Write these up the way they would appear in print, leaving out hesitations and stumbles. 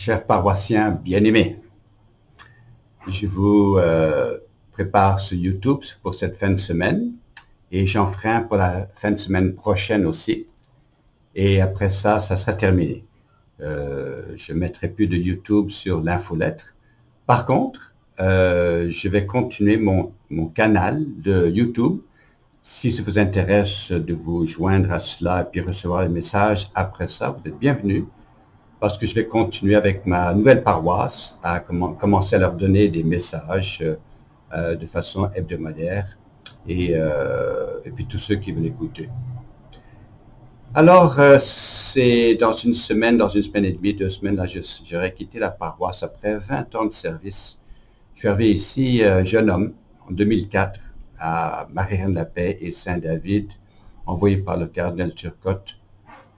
Chers paroissiens bien-aimés, je vous prépare ce YouTube pour cette fin de semaine et j'en ferai un pour la fin de semaine prochaine aussi. Et après ça, ça sera terminé. Je ne mettrai plus de YouTube sur l'infolettre. Par contre, je vais continuer mon canal de YouTube. Si ça vous intéresse de vous joindre à cela et puis recevoir les messages après ça, vous êtes bienvenus. Parce que je vais continuer avec ma nouvelle paroisse à commencer à leur donner des messages de façon hebdomadaire et puis tous ceux qui veulent écouter. Alors, c'est dans une semaine et demie, 2 semaines, là, j'aurais quitté la paroisse après 20 ans de service. Je suis arrivé ici, jeune homme, en 2004, à Marie-Reine-la-Paix et Saint-David, envoyé par le cardinal Turcotte,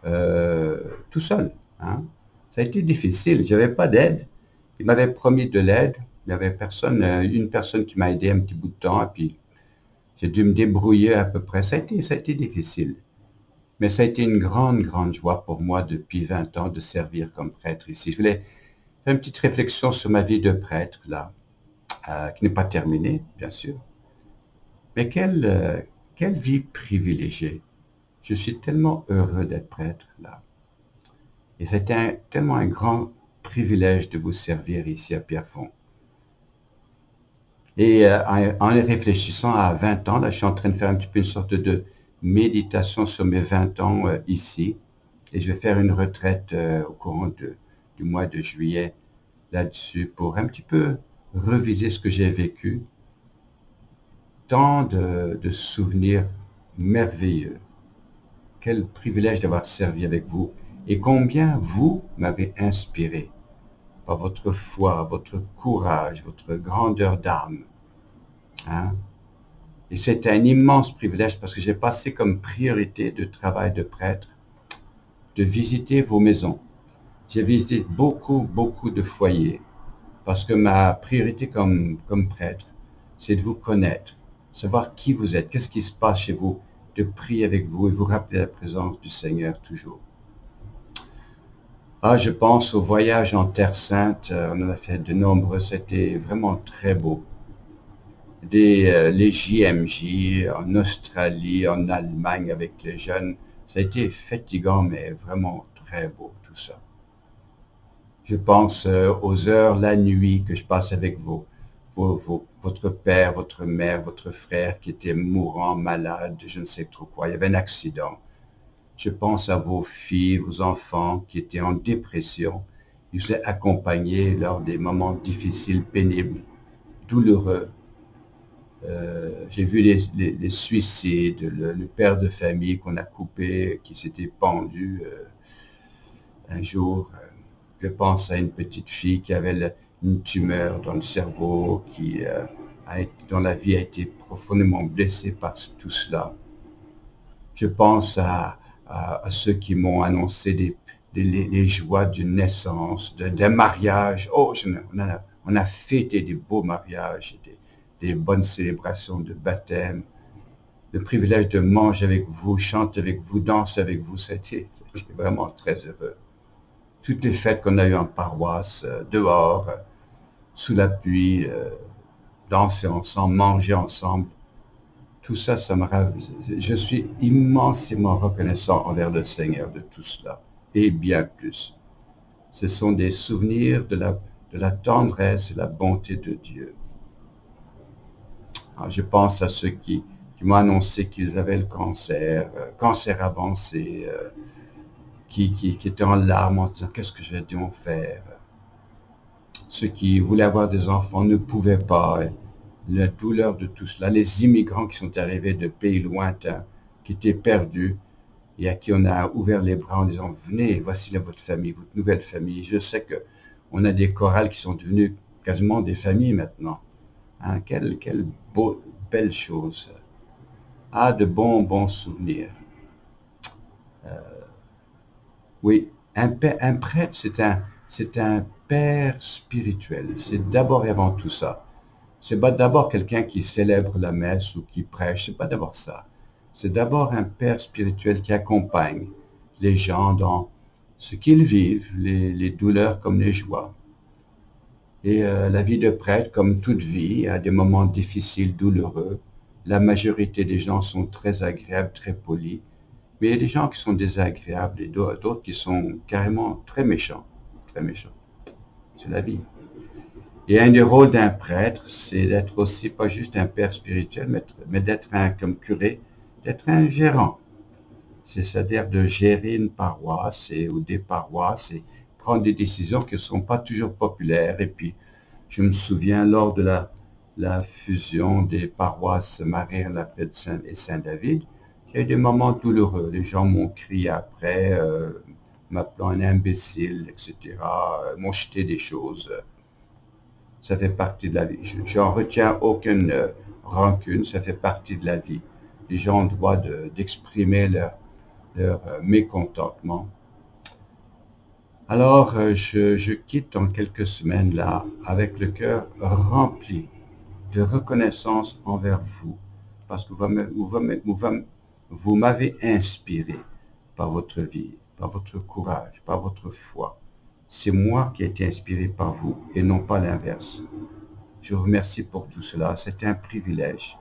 tout seul. Hein. Ça a été difficile, je n'avais pas d'aide. Il m'avait promis de l'aide, il n'y avait personne, une personne qui m'a aidé un petit bout de temps, et puis j'ai dû me débrouiller à peu près. Ça a été difficile. Mais ça a été une grande, grande joie pour moi depuis 20 ans de servir comme prêtre ici. Je voulais faire une petite réflexion sur ma vie de prêtre, là, qui n'est pas terminée, bien sûr. Mais quelle vie privilégiée. Je suis tellement heureux d'être prêtre, là. Et c'était tellement un grand privilège de vous servir ici à Pierrefonds. Et en réfléchissant à 20 ans, là, je suis en train de faire un petit peu une sorte de méditation sur mes 20 ans ici. Et je vais faire une retraite au courant du mois de juillet là-dessus pour un petit peu reviser ce que j'ai vécu. Tant de souvenirs merveilleux. Quel privilège d'avoir servi avec vous. Et combien vous m'avez inspiré par votre foi, votre courage, votre grandeur d'âme. Hein? Et c'est un immense privilège parce que j'ai passé comme priorité de travail de prêtre de visiter vos maisons. J'ai visité beaucoup, beaucoup de foyers parce que ma priorité comme prêtre, c'est de vous connaître, savoir qui vous êtes, qu'est-ce qui se passe chez vous, de prier avec vous et vous rappeler la présence du Seigneur toujours. Ah, je pense au voyage en Terre Sainte, on en a fait de nombreux, c'était vraiment très beau. Les JMJ en Australie, en Allemagne avec les jeunes, ça a été fatigant mais vraiment très beau tout ça. Je pense aux heures, la nuit que je passe avec votre père, votre mère, votre frère qui était mourant, malade, je ne sais trop quoi, il y avait un accident. Je pense à vos filles, vos enfants qui étaient en dépression. Ils vous ont accompagnés lors des moments difficiles, pénibles, douloureux. J'ai vu les suicides, le père de famille qu'on a coupé, qui s'était pendu un jour. Je pense à une petite fille qui avait une tumeur dans le cerveau, dont la vie a été profondément blessée par tout cela. Je pense à ceux qui m'ont annoncé les joies d'une naissance, d'un mariage. Oh, on a fêté des beaux mariages, des bonnes célébrations de baptême. Le privilège de manger avec vous, chanter avec vous, danser avec vous, c'était vraiment très heureux. Toutes les fêtes qu'on a eues en paroisse, dehors, sous la pluie, danser ensemble, manger ensemble, tout ça, ça me ravit. Je suis immensément reconnaissant envers le Seigneur de tout cela, et bien plus. Ce sont des souvenirs de la tendresse et la bonté de Dieu. Alors, je pense à ceux qui m'ont annoncé qu'ils avaient le cancer avancé, qui étaient en larmes en disant « qu'est-ce que je vais donc faire ?» Ceux qui voulaient avoir des enfants ne pouvaient pas. La douleur de tout cela, les immigrants qui sont arrivés de pays lointains, qui étaient perdus, et à qui on a ouvert les bras en disant « venez, voici votre famille, votre nouvelle famille ». Je sais qu'on a des chorales qui sont devenues quasiment des familles maintenant. Hein, quelle belle chose. Ah, de bons souvenirs. Oui, un prêtre, c'est un père spirituel. C'est d'abord et avant tout ça. C'est pas d'abord quelqu'un qui célèbre la messe ou qui prêche, c'est pas d'abord ça. C'est d'abord un père spirituel qui accompagne les gens dans ce qu'ils vivent, les douleurs comme les joies. Et la vie de prêtre, comme toute vie, a des moments difficiles, douloureux. La majorité des gens sont très agréables, très polis. Mais il y a des gens qui sont désagréables et d'autres qui sont carrément très méchants. Très méchants. C'est la vie. Et un des rôles d'un prêtre, c'est d'être aussi pas juste un père spirituel, mais d'être comme curé, d'être un gérant. C'est-à-dire de gérer une paroisse ou des paroisses et prendre des décisions qui ne sont pas toujours populaires. Et puis, je me souviens lors de la fusion des paroisses Marie-Lapide et Saint-David, il y a eu des moments douloureux. Les gens m'ont crié après, m'appelant un imbécile, etc., m'ont jeté des choses. Ça fait partie de la vie. Je n'en retiens aucune rancune, ça fait partie de la vie. Les gens ont le droit d'exprimer leur mécontentement. Alors, je quitte en quelques semaines là, avec le cœur rempli de reconnaissance envers vous, parce que vous m'avez inspiré par votre vie, par votre courage, par votre foi. C'est moi qui ai été inspiré par vous et non pas l'inverse. Je vous remercie pour tout cela, c'est un privilège.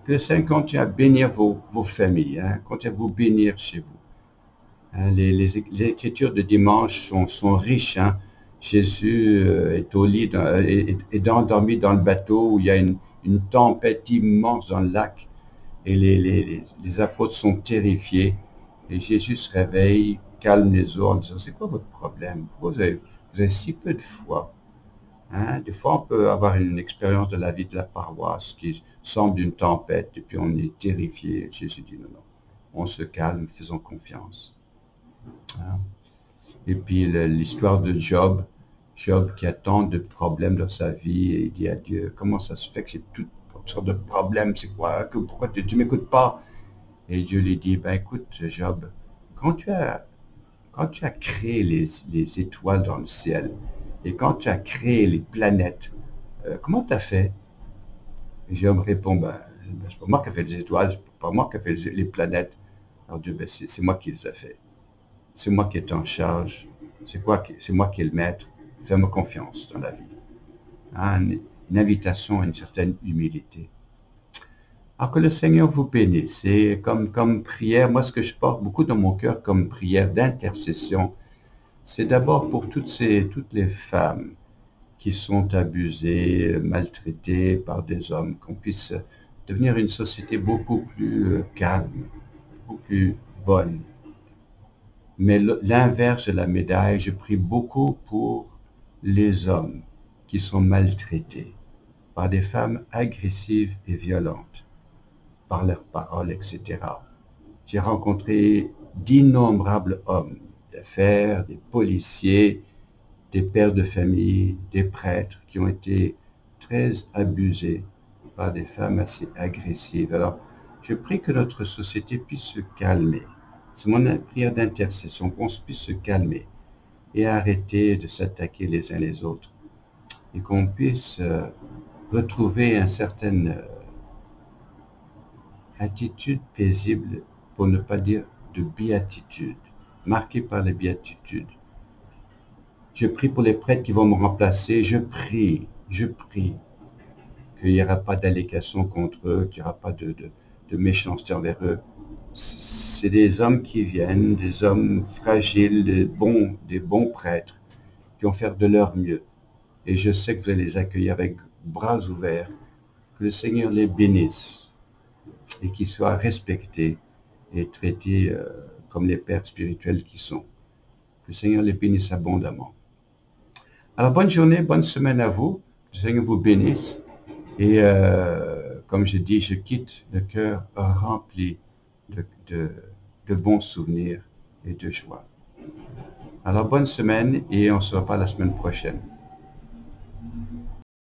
Que le Seigneur continue à bénir vos familles, continue à vous bénir chez vous. Les écritures de dimanche sont riches. Jésus est au lit, est endormi dans le bateau où il y a une tempête immense dans le lac et les apôtres sont terrifiés. Et Jésus se réveille, calme les eaux en disant, c'est quoi votre problème? Vous avez si peu de foi. Des fois, on peut avoir une expérience de la vie de la paroisse qui semble une tempête et puis on est terrifié. Jésus dit, non, non, on se calme, faisons confiance. Et puis l'histoire de Job qui a tant de problèmes dans sa vie et il dit à Dieu, comment ça se fait que c'est toutes sortes de problèmes, c'est quoi, pourquoi tu ne m'écoutes pas? Et Dieu lui dit, ben écoute Job, quand tu as créé les étoiles dans le ciel et quand tu as créé les planètes, comment tu as fait? Et Job répond, ben c'est pas moi qui ai fait les étoiles, c'est pas moi qui ai fait les planètes. Alors Dieu, ben c'est moi qui les ai fait. C'est moi qui est en charge, c'est moi qui est le maître, fais-moi confiance dans la vie. Une invitation à une certaine humilité. Alors que le Seigneur vous bénisse. Et comme prière, moi ce que je porte beaucoup dans mon cœur comme prière d'intercession, c'est d'abord pour toutes les femmes qui sont abusées, maltraitées par des hommes, qu'on puisse devenir une société beaucoup plus calme, beaucoup plus bonne. Mais l'inverse de la médaille, je prie beaucoup pour les hommes qui sont maltraités par des femmes agressives et violentes, par leurs paroles, etc. J'ai rencontré d'innombrables hommes d'affaires, des policiers, des pères de famille, des prêtres qui ont été très abusés par des femmes assez agressives. Alors, je prie que notre société puisse se calmer. C'est mon prière d'intercession, qu'on puisse se calmer et arrêter de s'attaquer les uns les autres. Et qu'on puisse retrouver une certaine attitude paisible, pour ne pas dire de béatitude, marquée par les béatitudes. Je prie pour les prêtres qui vont me remplacer, je prie qu'il n'y aura pas d'allégations contre eux, qu'il n'y aura pas de méchanceté envers eux. C'est des hommes qui viennent, des hommes fragiles, des bons prêtres, qui vont faire de leur mieux. Et je sais que vous allez les accueillir avec bras ouverts, que le Seigneur les bénisse et qu'ils soient respectés et traités comme les pères spirituels qui sont. Que le Seigneur les bénisse abondamment. Alors bonne journée, bonne semaine à vous, que le Seigneur vous bénisse. Et comme je dis, je quitte le cœur rempli de bons souvenirs et de joie. Alors bonne semaine et on se reparle la semaine prochaine.